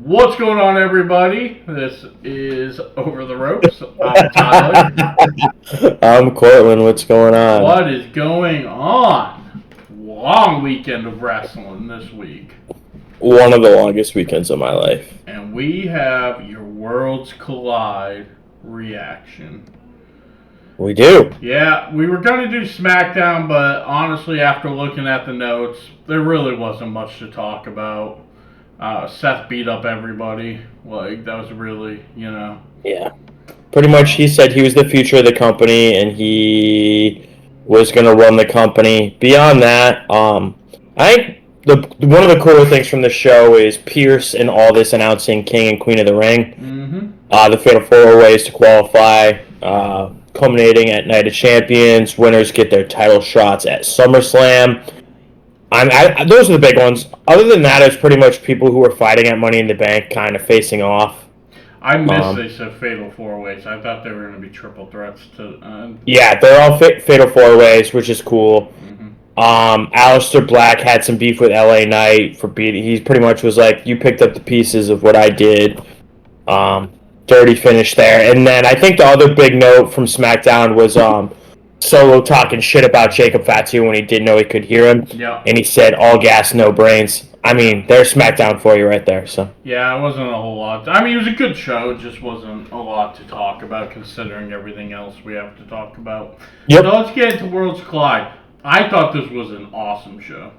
What's going on, everybody? This is Over the Ropes. I'm Tyler. I'm Cortland. What's going on? What is going on? Long weekend of wrestling this week. One of the longest weekends of my life. And we have your Worlds Collide reaction. We do. Yeah, we were going to do SmackDown, but honestly, after looking at the notes, there really wasn't much to talk about. Seth beat up everybody. Like, that was really, Yeah. Pretty much he said he was the future of the company and he was going to run the company. Beyond that, I think one of the cooler things from the show is Pierce and all this announcing King and Queen of the Ring. Mm-hmm. The Fatal 4 ways to qualify, culminating at Night of Champions. Winners get their title shots at SummerSlam. Those are the big ones. Other than that, it's pretty much people who are fighting at Money in the Bank kind of facing off. I missed they said Fatal 4 Ways. I thought they were going to be triple threats to. Yeah, they're all Fatal 4 ways, which is cool. Mm-hmm. Aleister Black had some beef with LA Knight for beating. He pretty much was like, "You picked up the pieces of what I did." Dirty finish there, and then I think the other big note from SmackDown was Solo talking shit about Jacob Fatu when he didn't know he could hear him. Yeah. And he said, "All gas, no brains." I mean, there's SmackDown for you right there. So. Yeah, it wasn't a whole lot. I mean, it was a good show. It just wasn't a lot to talk about considering everything else we have to talk about. Yep. So let's get into Worlds Collide. I thought this was an awesome show.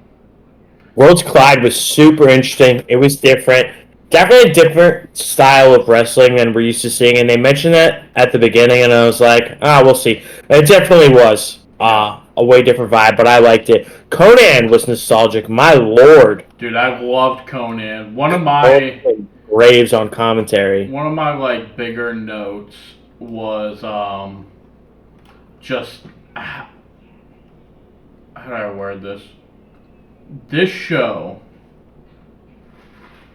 Worlds Collide was super interesting. It was different. Definitely a different style of wrestling than we're used to seeing. And they mentioned that at the beginning, and I was like, we'll see. It definitely was a way different vibe, but I liked it. Conan was nostalgic. My lord. Dude, I loved Conan. One of my Graves on commentary. One of my like bigger notes was just how do I word this? This show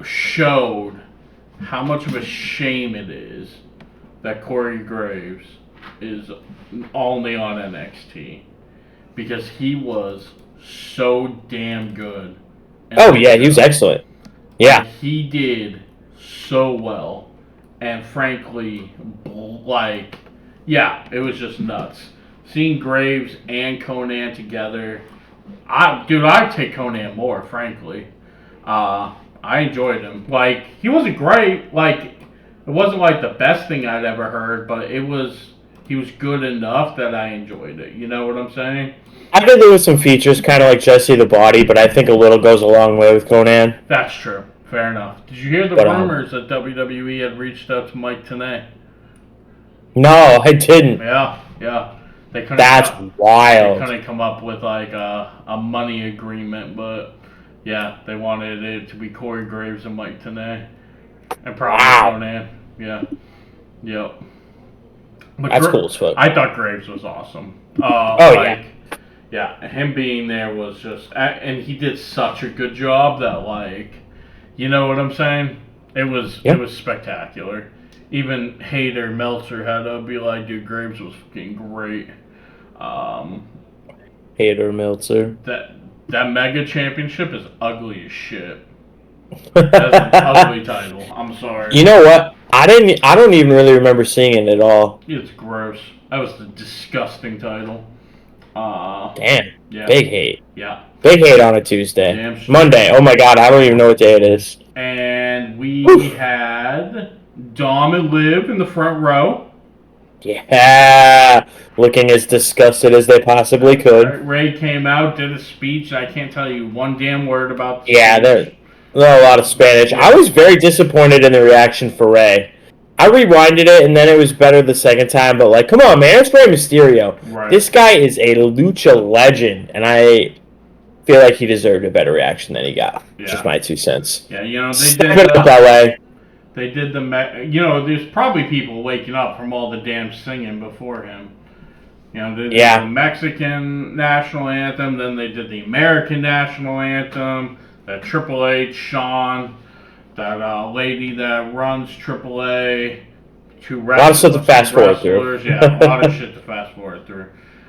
showed how much of a shame it is that Corey Graves is only on NXT because he was so damn good. Oh yeah, he was excellent. Yeah, he did so well, and frankly, like, yeah, it was just nuts. Seeing Graves and Conan together, I'd take Conan more, frankly. I enjoyed him. Like, he wasn't great. Like, it wasn't like the best thing I'd ever heard, but he was good enough that I enjoyed it. You know what I'm saying? I think there was some features, kind of like Jesse the Body, but I think a little goes a long way with Conan. That's true. Fair enough. Did you hear the rumors that WWE had reached out to Mike Tenay? No, I didn't. Yeah. That's wild. They couldn't come up with like a money agreement, but yeah, they wanted it to be Corey Graves and Mike Tenay, and probably Conan. Yeah. Yep. But that's cool as fuck. I thought Graves was awesome. Yeah, him being there was just, and he did such a good job that, like, you know what I'm saying? It was spectacular. Even Hater Meltzer had to be like, dude, Graves was fucking great. Hater Meltzer. That Mega Championship is ugly as shit. That's an ugly title. I'm sorry. You know what? I don't even really remember seeing it at all. It's gross. That was the disgusting title. Damn. Yeah. Big hate. Yeah. Big hate on a Tuesday. Damn shit. Monday. Oh my god, I don't even know what day it is. And we had Dom and Liv in the front row. Yeah. Looking as disgusted as they possibly could. Ray came out, did a speech. I can't tell you one damn word about the speech. There are a lot of Spanish. I was very disappointed in the reaction for Ray. I rewinded it, and then it was better the second time, but, like, come on, man, it's Rey Mysterio. Right. This guy is a lucha legend, and I feel like he deserved a better reaction than he got. Yeah. Just my 2 cents. Yeah, you know, they did there's probably people waking up from all the damn singing before him. You know, they did the Mexican national anthem, then they did the American national anthem, that Triple H, Shawn, that lady that runs AAA, a lot of stuff to fast forward through. Yeah, a lot of shit to fast forward through.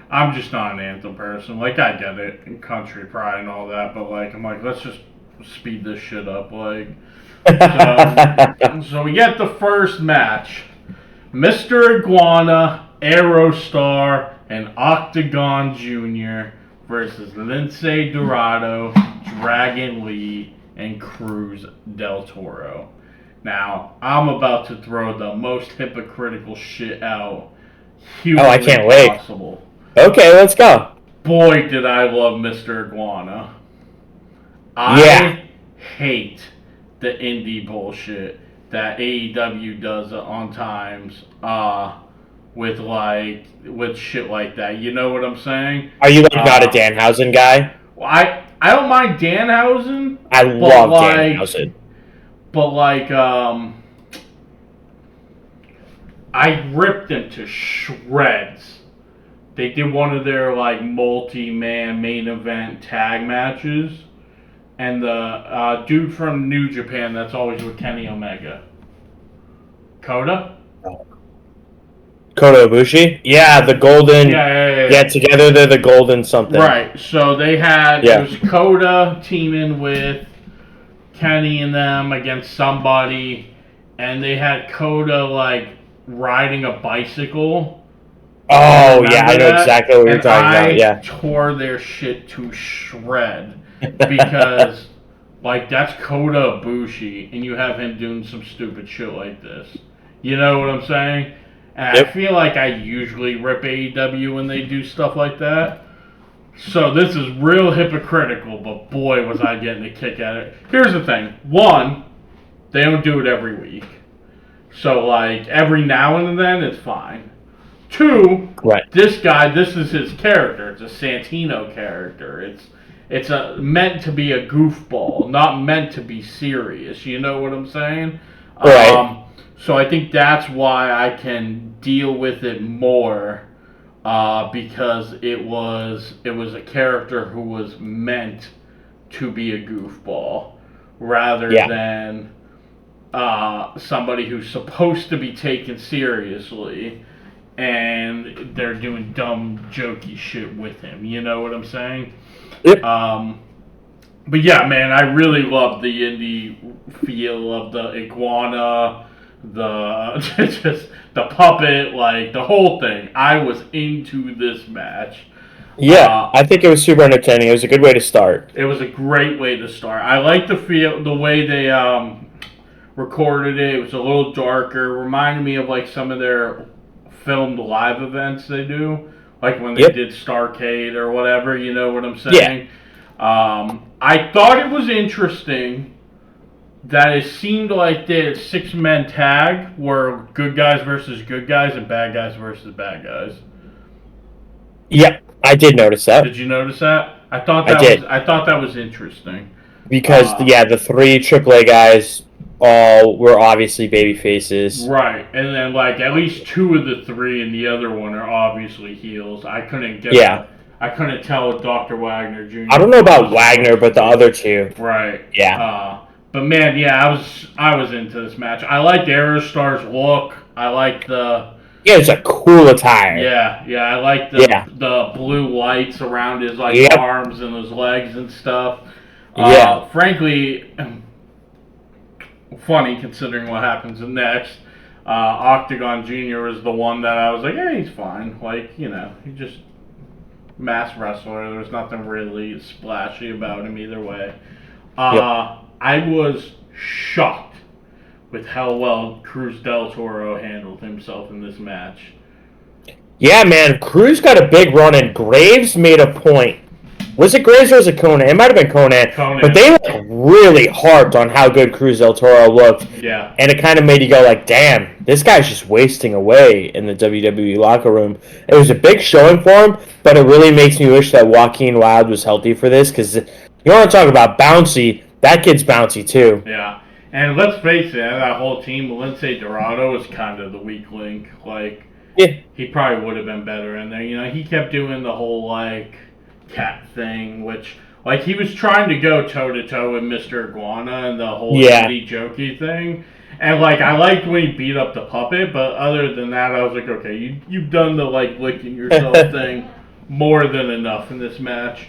I'm just not an anthem person. Like, I get it, and country pride and all that, but, like, I'm like, let's just speed this shit up. Like, so we get the first match: Mr. Iguana, Aerostar, and Octagon Jr. versus Lince Dorado, Dragon Lee, and Cruz del Toro. Now, I'm about to throw the most hypocritical shit out humanly I can't wait. possible. Okay, let's go. Boy, did I love Mr. Iguana. Yeah. I hate the indie bullshit that AEW does on times with shit like that. You know what I'm saying? Are you like not a Danhausen guy? Well, I don't mind Danhausen. I love Danhausen. But I ripped them to shreds. They did one of their like multi-man main event tag matches, and the dude from New Japan that's always with Kenny Omega, Kota Ibushi? Yeah, the golden. Yeah, together they're the golden something. Right. So they had it was Kota teaming with Kenny and them against somebody, and they had Kota like riding a bicycle. Oh yeah, I know exactly what you're talking about. Yeah, tore their shit to shred because like that's Kota Ibushi, and you have him doing some stupid shit like this. You know what I'm saying? And I feel like I usually rip AEW when they do stuff like that. So this is real hypocritical, but boy was I getting a kick at it. Here's the thing. One, they don't do it every week. So like every now and then it's fine. Two, this guy, this is his character. It's a Santino character. It's meant to be a goofball, not meant to be serious. You know what I'm saying? Right. So I think that's why I can deal with it more, because it was a character who was meant to be a goofball, rather than somebody who's supposed to be taken seriously. And they're doing dumb, jokey shit with him. You know what I'm saying? Yep. But yeah, man, I really love the indie feel of the iguana, just the puppet, like the whole thing. I was into this match. Yeah, I think it was super entertaining. It was a good way to start. It was a great way to start. I like the way they recorded it. It was a little darker. Reminded me of like some of their filmed live events they do, like when they did Starrcade or whatever. You know what I'm saying? Yeah. I thought it was interesting that it seemed like the 6-man tag were good guys versus good guys and bad guys versus bad guys. Yeah, I did notice that. Did you notice that? I thought that was interesting. Because the 3 AAA guys all were obviously baby faces. Right, and then like at least 2 of the 3 and the other one are obviously heels. I couldn't tell with Dr. Wagner Jr. I don't know about Wagner, but the other 2. Right. Yeah. But man, yeah, I was into this match. I liked Aerostar's look. I liked the it's a cool attire. Yeah, I liked the blue lights around his arms and his legs and stuff. Frankly, funny considering what happens next. Octagon Jr. is the one that I was like, hey, he's fine. Like, you know, he just mass wrestler. There's nothing really splashy about him either way. I was shocked with how well Cruz del Toro handled himself in this match. Yeah, man, Cruz got a big run, and Graves made a point. Was it Graves or was it Conan? It might have been Conan. But they really harped on how good Cruz del Toro looked. Yeah. And it kind of made you go like, damn, this guy's just wasting away in the WWE locker room. It was a big showing for him, but it really makes me wish that Joaquin Wilde was healthy for this, because you want to talk about bouncy, that kid's bouncy too. Yeah. And let's face it, that whole team, Lince Dorado was kind of the weak link. Like, he probably would have been better in there. You know, he kept doing the whole, like, cat thing, which, like, he was trying to go toe-to-toe with Mr. Iguana and the whole indie jokey thing. And, like, I liked when he beat up the puppet, but other than that, I was like, okay, you've done the, like, licking yourself thing more than enough in this match.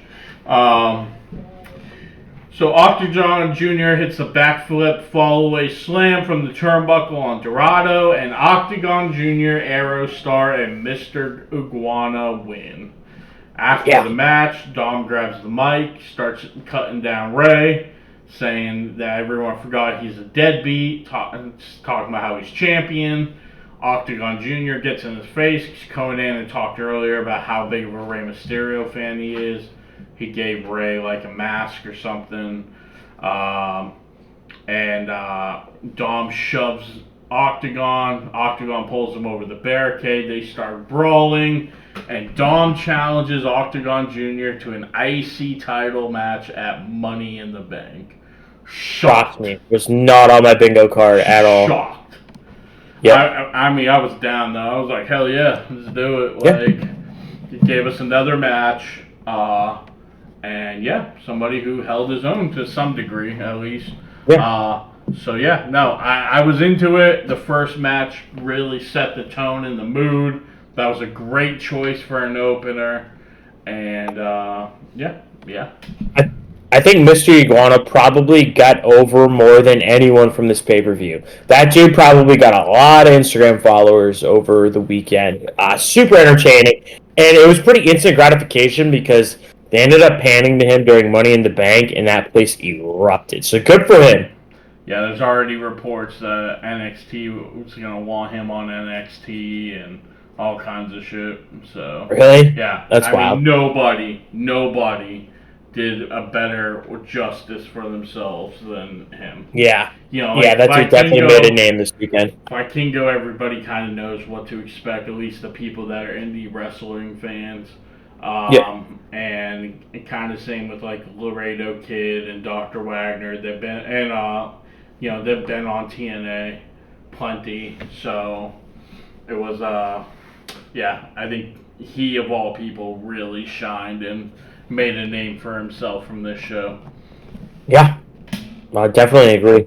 So Octagon Jr. hits a backflip fallaway slam from the turnbuckle on Dorado, and Octagon Jr., Aerostar, and Mr. Iguana win. After the match, Dom grabs the mic, starts cutting down Ray, saying that everyone forgot he's a deadbeat, talking about how he's champion. Octagon Jr. gets in his face. Conan had talked earlier about how big of a Rey Mysterio fan he is. He gave Ray like a mask or something. And Dom shoves Octagon. Octagon pulls him over the barricade. They start brawling. And Dom challenges Octagon Jr. to an IC title match at Money in the Bank. Shocked me. It was not on my bingo card at all. Shocked. Yeah. I mean, I was down though. I was like, hell yeah, let's do it. Yeah. Like, he gave us another match. And yeah, somebody who held his own to some degree, at least. Yeah. So yeah, no, I was into it. The first match really set the tone and the mood. That was a great choice for an opener. And yeah. I think Mr. Iguana probably got over more than anyone from this pay-per-view. That dude probably got a lot of Instagram followers over the weekend. Super entertaining. And it was pretty instant gratification because they ended up panning to him during Money in the Bank, and that place erupted. So good for him. Yeah, there's already reports that NXT was going to want him on NXT and all kinds of shit. So Really? Yeah. That's wild. Mean, nobody did a better justice for themselves than him. Yeah. Like, yeah, that dude definitely made a name this weekend. Vikingo, everybody kind of knows what to expect, at least the people that are indie wrestling fans. And kind of same with like Laredo Kid and Dr. Wagner. They've been they've been on TNA plenty. So it was I think he of all people really shined and made a name for himself from this show. Yeah, I definitely agree.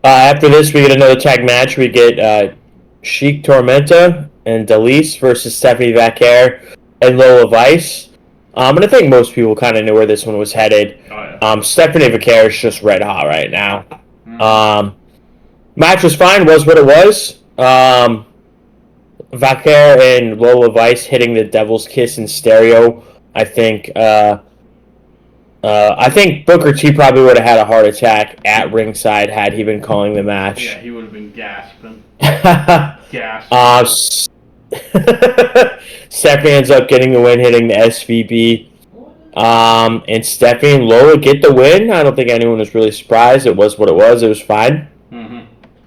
After this, we get another tag match. We get Chic Tormenta and Dalise versus Stephanie Vaquer and Lola Vice. And I think most people kind of knew where this one was headed. Oh, yeah. Stephanie Vaquer is just red hot right now. Match was fine, was what it was. Vaquer and Lola Vice hitting the Devil's Kiss in stereo. I think Booker T probably would have had a heart attack at ringside had he been calling the match. Yeah, he would have been gasping. Stephanie ends up getting the win, hitting the SVB. And Stephanie and Lola get the win. I don't think anyone was really surprised. It was what it was. It was fine. Mm-hmm.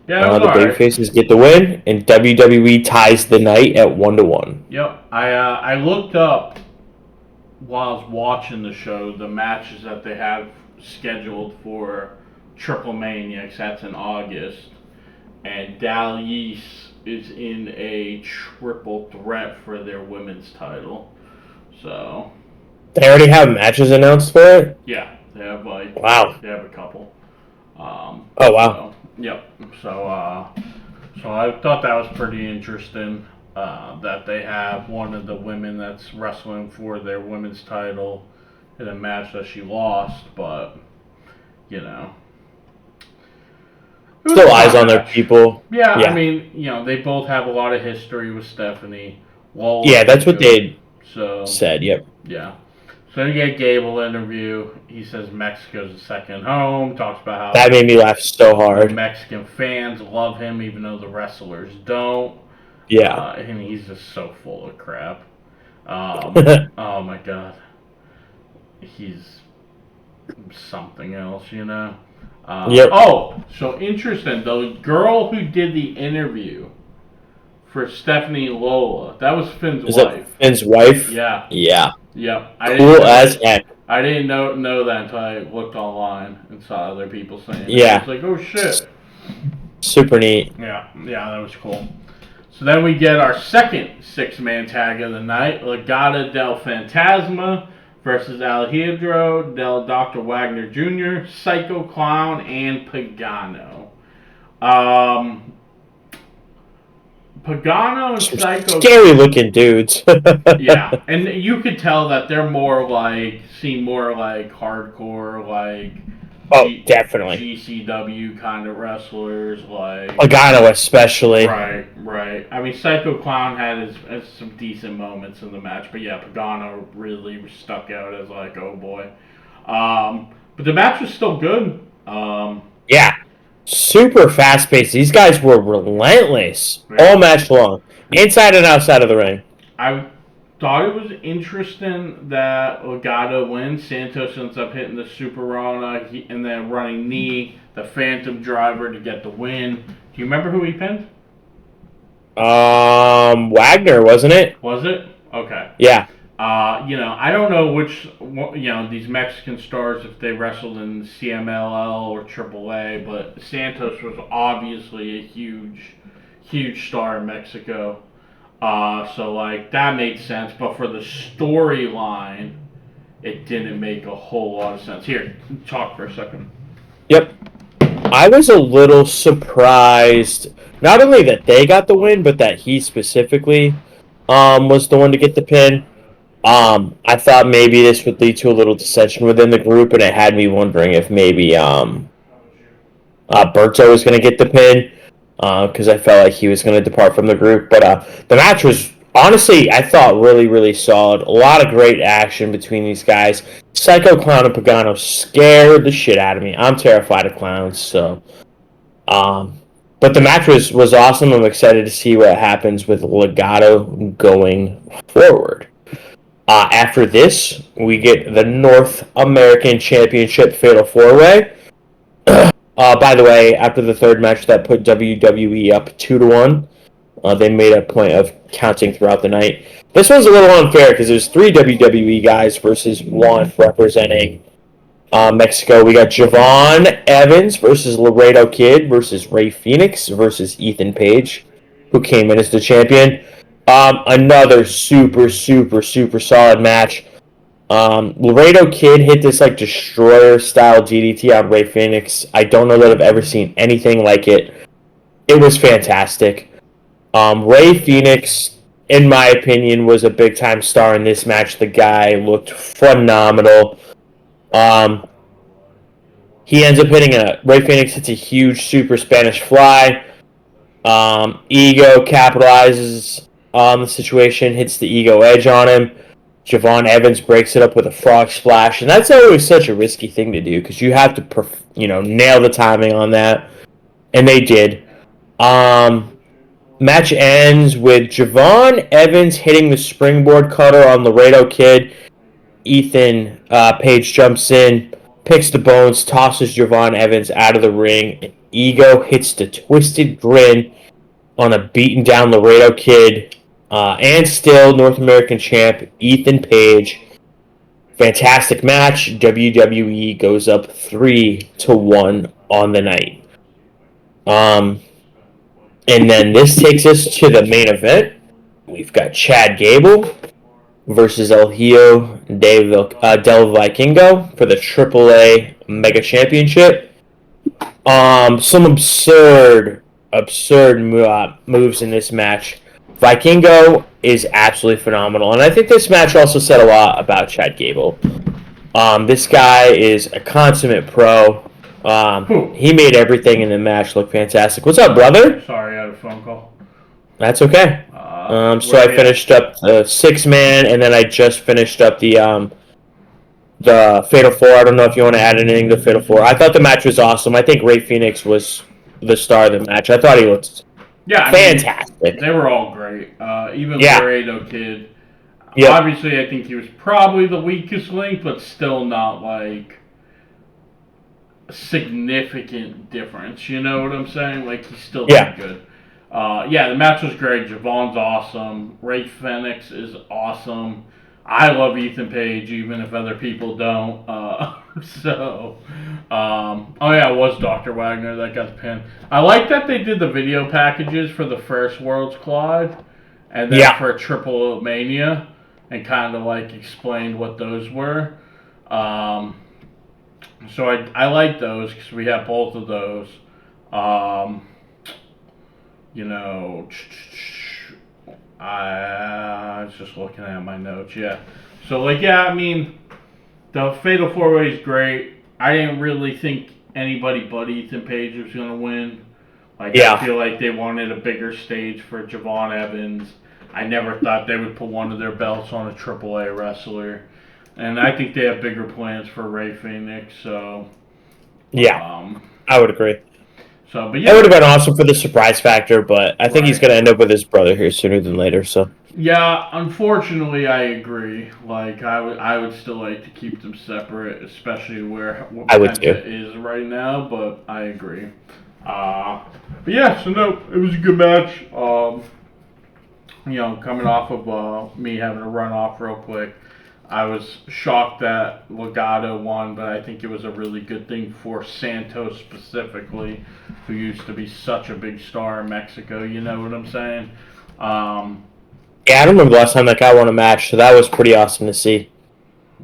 Yeah, the babyfaces get the win, and WWE ties the night at 1-1. Yep. I looked up while I was watching the show the matches that they have scheduled for Triple Mania, because that's in August, and Dalise is in a triple threat for their women's title. So they already have matches announced for it? Yeah, they have wow. They have a couple. Oh wow. Yep. So I thought that was pretty interesting. That they have one of the women that's wrestling for their women's title in a match that she lost, but still eyes on their people. Yeah, I mean, they both have a lot of history with Stephanie. Yeah, that's what they said. Yep. Yeah. So then you get Gable interview. He says Mexico's a second home. Talks about how that made me laugh so hard. Mexican fans love him, even though the wrestlers don't. Yeah. And he's just so full of crap. Oh my god. He's something else, Yep. Oh, so interesting. The girl who did the interview for Stephanie and Lola, that was Finn's wife. That Finn's wife? Yeah. Yeah. Yep. Cool as heck. I didn't know that until I looked online and saw other people saying it. Yeah. I was like, oh shit. Super neat. Yeah, that was cool. So then we get our second six-man tag of the night, Legata del Fantasma versus Alejandro del Dr. Wagner Jr., Psycho Clown, and Pagano. Pagano and Some Psycho. scary looking dudes. Yeah, and you could tell that they're more like seem more like hardcore, like Oh, definitely. GCW kind of wrestlers, like Pagano especially. right. I mean, Psycho Clown had some decent moments in the match, but yeah, Pagano really stuck out as like, oh boy. But the match was still good. Yeah. Super fast paced. These guys were relentless all Yeah, match long, inside and outside of the ring. I thought it was interesting that Legado wins. Santos ends up hitting the Super Rana and then running knee, the Phantom Driver to get the win. Do you remember who he pinned? Wagner, wasn't it? Was it? Okay. Yeah. I don't know these Mexican stars, if they wrestled in CMLL or AAA, but Santos was obviously a huge star in Mexico. So like that made sense, but for the storyline, it didn't make a whole lot of sense. Here, talk for a second. Yep. I was a little surprised, not only that they got the win, but that he specifically was the one to get the pin. I thought maybe this would lead to a little dissension within the group, and it had me wondering if maybe Berto was going to get the pin because I felt like he was going to depart from the group. But the match was honestly, I thought, really, really solid. A lot of great action between these guys. Psycho Clown and Pagano scared the shit out of me. I'm terrified of clowns, so. But the match was awesome. I'm excited to see what happens with Legado going forward. After this, we get the North American Championship Fatal 4-Way. By the way, after the third match, that put WWE up 2-1. They made a point of counting throughout the night. This one's a little unfair because there's 3 WWE guys versus 1 representing Mexico. We got Javon Evans versus Laredo Kid versus Ray Phoenix versus Ethan Page, who came in as the champion. Another super solid match. Laredo Kid hit this like destroyer style DDT on Ray Phoenix. I don't know that I've ever seen anything like it. It was fantastic. Ray Phoenix, in my opinion, was a big time star in this match. The guy looked phenomenal. He ends up hitting Ray Phoenix hits a huge super Spanish fly. Ego capitalizes on the situation, hits the Ego edge on him. Javon Evans breaks it up with a frog splash, and that's always such a risky thing to do because you have to, nail the timing on that, and they did. Match ends with Javon Evans hitting the springboard cutter on Laredo Kid. Ethan Page jumps in, picks the bones, tosses Javon Evans out of the ring. Ego hits the twisted grin on a beaten down Laredo Kid. And still North American champ Ethan Page. Fantastic match. WWE goes up 3-1 on the night. And then this takes us to the main event. We've got Chad Gable versus El Hijo del Vikingo for the AAA Mega Championship. Some absurd moves in this match. Vikingo is absolutely phenomenal, and I think this match also said a lot about Chad Gable. This guy is a consummate pro. He made everything in the match look fantastic. What's up, brother? Sorry, I had a phone call. That's okay. So I finished up the 6-man, and then I just finished up the Fatal 4. I don't know if you want to add anything to Fatal 4. I thought the match was awesome. I think Ray Phoenix was the star of the match. I thought he looked fantastic. They were all great. Even Laredo Kid. Yep. Obviously, I think he was probably the weakest link, but still not like a significant difference. You know what I'm saying? Like he's still pretty good. The match was great. Javon's awesome. Ray Phoenix is awesome. I love Ethan Page, even if other people don't. It was Dr. Wagner that got the pin. I like that they did the video packages for the first Worlds Collide, and then for Triple Mania, and kind of like explained what those were. So I like those because we have both of those. you know, I was just looking at my notes. Yeah. So like, yeah, I mean, the Fatal 4-Way is great. I didn't really think anybody but Ethan Page was gonna win. Like, I Yeah. feel like they wanted a bigger stage for Javon Evans. I never thought they would put one of their belts on a AAA wrestler. And I think they have bigger plans for Ray Phoenix. So, Yeah, um, I would agree. but It yeah, would have been awesome for the surprise factor, but I think he's right. going to end up with his brother here sooner than later. So Yeah, unfortunately, I agree. Like, I would still like to keep them separate, especially where I would Penta too. is right now. But I agree. But yeah, so no, it was a good match. Coming off of me having to run off real quick, I was shocked that Legado won, but I think it was a really good thing for Santos specifically, who used to be such a big star in Mexico. You know what I'm saying? Yeah, I don't remember the last time that guy won a match, so that was pretty awesome to see.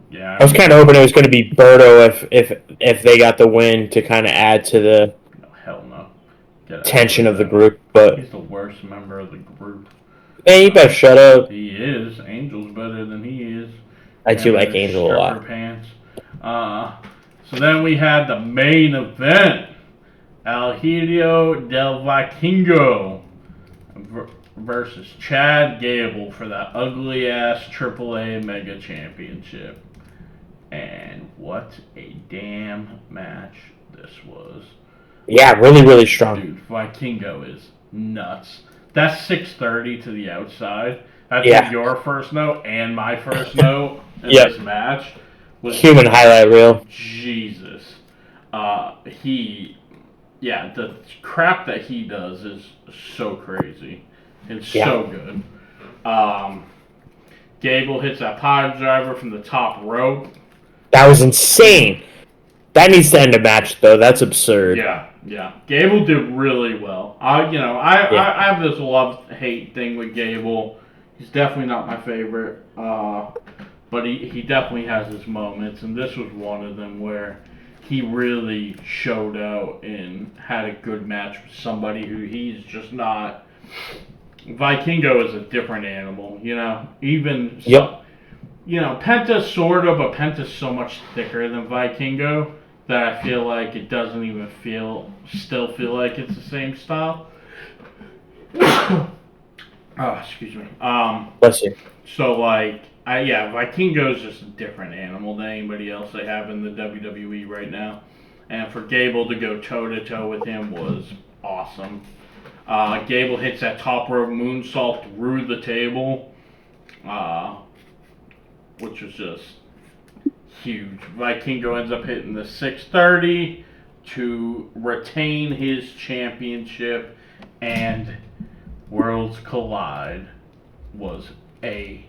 Yeah, I was kind of hoping it was going to be Berto if they got the win to kind of add to the no, hell no. Get out tension of the that. group. But He's the worst member of the group. hey, you better shut up. He is. Angel's better than he is. I do like His Angel a lot. stripper pants. So then we had the main event. El Hijo del Vikingo versus Chad Gable for that ugly ass AAA Mega Championship. And what a damn match this was. Yeah, really, really strong. Dude, Vikingo is nuts. That's 630 to the outside. That's Yeah. your first note and my first note in Yep. this match. Was Human highlight reel. Jesus. The crap that he does is so crazy. It's so good. Gable hits that pile driver from the top rope. That was insane. That needs to end a match, though. That's absurd. Yeah. Gable did really well. I have this love-hate thing with Gable. He's definitely not my favorite, but he definitely has his moments, and this was one of them where he really showed out and had a good match with somebody who he's just not. Vikingo is a different animal, Even Penta's sort of, but Penta's so much thicker than Vikingo that I feel like it doesn't even still feel like it's the same style. Oh, excuse me. Bless you. So Vikingo's just a different animal than anybody else they have in the WWE right now, and for Gable to go toe to toe with him was awesome. Gable hits that top rope moonsault through the table, which was just huge. Vikingo ends up hitting the 630 to retain his championship, and Worlds Collide was a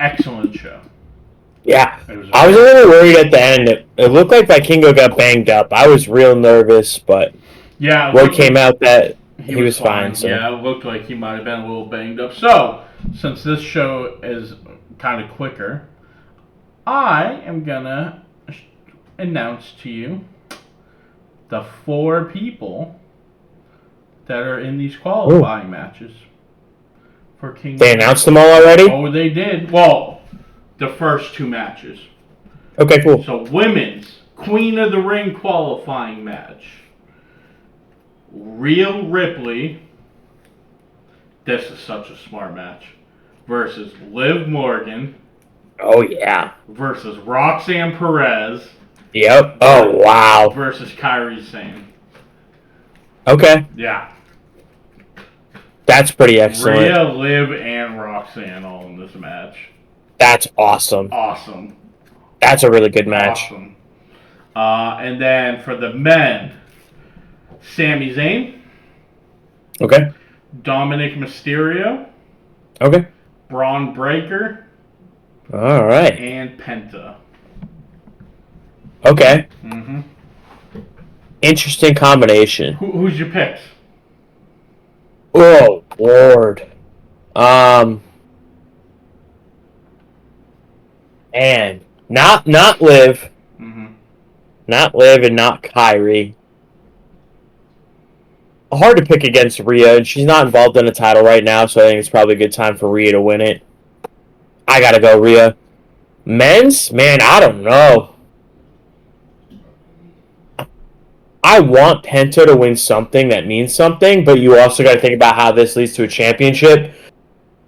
excellent show. Yeah, I was a little worried at the end. It looked like Vikingo got banged up. I was real nervous, but word came out that he was fine. So. Yeah, it looked like he might have been a little banged up. So, since this show is kind of quicker, I am gonna announce to you the 4 people that are in these qualifying matches for King. They announced them all already? Oh, they did. Well, the first 2 matches. Okay, cool. So, women's Queen of the Ring qualifying match. Rhea Ripley. This is such a smart match. Versus Liv Morgan. Oh, yeah. Versus Roxanne Perez. Yep. Oh, wow. Versus Kairi Sane. Okay. Yeah. That's pretty excellent. Rhea, Liv, and Roxanne all in this match. That's awesome. Awesome. That's a really good match. Awesome. And then for the men, Sami Zayn. Okay. Dominic Mysterio. Okay. Braun Breaker. All right. And Penta. Okay. Mm-hmm. Interesting combination. Who's your picks? Oh, Lord. And not Liv. Mm-hmm. Not Liv and not Kyrie. hard to pick against Rhea, and she's not involved in a title right now, so I think it's probably a good time for Rhea to win it. I gotta go Rhea. Men's? Man, I don't know. I want Penta to win something that means something, but you also got to think about how this leads to a championship.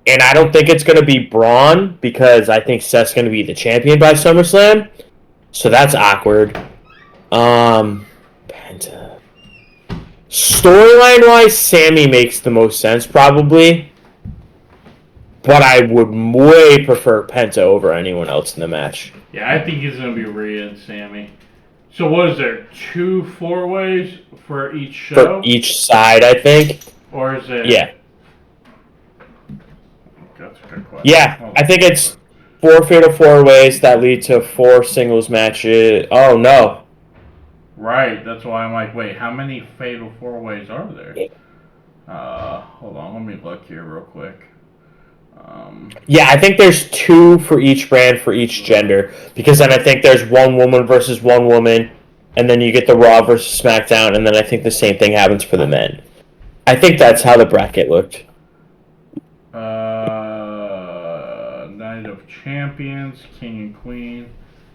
And I don't think it's going to be Braun because I think Seth's going to be the champion by SummerSlam. So that's awkward. Penta. Storyline wise, Sammy makes the most sense probably. But I would way prefer Penta over anyone else in the match. Yeah, I think it's going to be Rhea and Sammy. So what is there? 2 4-ways for each show? For each side, I think. Or is it? Yeah. That's a good question. Yeah, I think it's 4 fatal 4-ways that lead to 4 singles matches. Oh, no. Right, that's why I'm like, wait, how many fatal 4-ways are there? Hold on, let me look here real quick. Yeah, I think there's 2 for each brand for each gender. Because then I think there's 1 woman versus 1 woman. And then you get the Raw versus SmackDown. And then I think the same thing happens for the men. I think that's how the bracket looked. Night of Champions, King and Queen.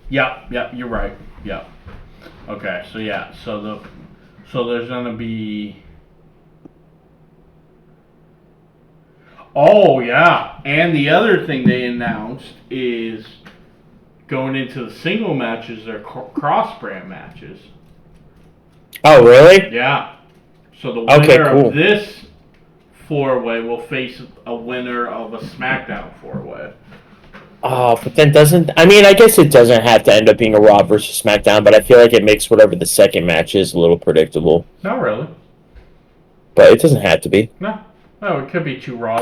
Yep, you're right. Yep. Okay, so yeah, so there's gonna be. Oh yeah, and the other thing they announced is going into the single matches, they're cross-brand matches. Oh, really? Yeah. So the winner cool. of this 4-way will face a winner of a SmackDown 4-way. Oh, but then doesn't... I mean, I guess it doesn't have to end up being a Raw versus SmackDown, but I feel like it makes whatever the second match is a little predictable. Not really. But it doesn't have to be. No, it could be 2 Raw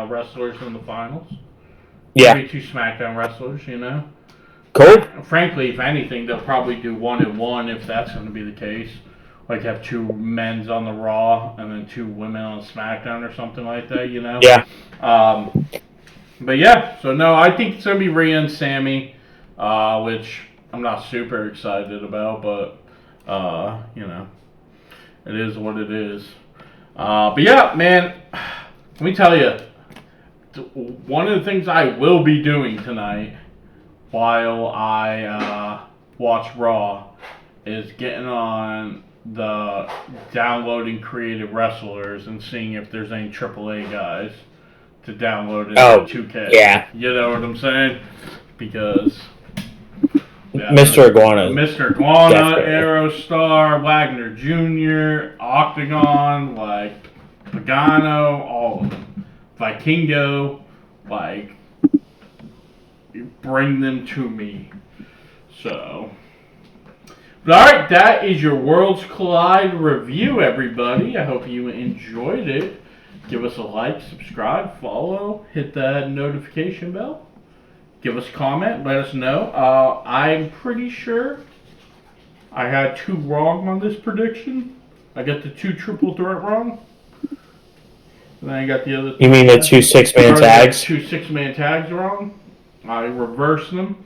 wrestlers in the finals. Yeah. Could be 2 SmackDown wrestlers, you know? Cool. Frankly, if anything, they'll probably do 1-1 if that's going to be the case. Like have 2 men's on the Raw and then 2 women on SmackDown or something like that, you know? Yeah. But yeah, so no, I think it's going to be Rhea and Sammy, which I'm not super excited about, but, you know, it is what it is. But yeah, man, let me tell you, one of the things I will be doing tonight while I watch Raw is getting on the downloading creative wrestlers and seeing if there's any AAA guys to download in 2K. Yeah. You know what I'm saying? Because Mr. Iguana. Mr. Iguana, Definitely. Aerostar, Wagner Jr., Octagon, like Pagano, all of them. Vikingo, like, bring them to me. So, but alright, that is your Worlds Collide review, everybody. I hope you enjoyed it. Give us a like, subscribe, follow, hit that notification bell. Give us a comment, let us know. I'm pretty sure I had 2 wrong on this prediction. I got the 2 triple threat wrong. And then I got the other. You mean the 2 6-man tags? 2 6-man tags wrong. I reversed them.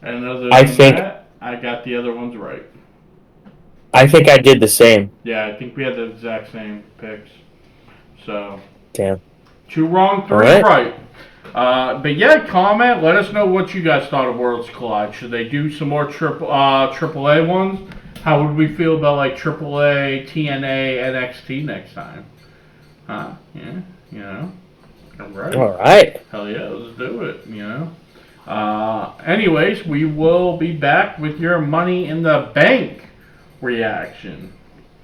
And other I than think that, I got the other ones right. I did the same. Yeah, I think we had the exact same picks. So. Damn. 2 wrong, 3 right. But yeah, comment. Let us know what you guys thought of Worlds Collide. Should they do some more AAA ones? How would we feel about like AAA, TNA, NXT next time? Yeah, you know. I'm ready. All right. Hell yeah, let's do it, you know. Anyways, we will be back with your Money in the Bank reaction.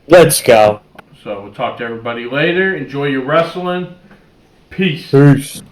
Let's go. So we'll talk to everybody later. Enjoy your wrestling. Peace. Peace.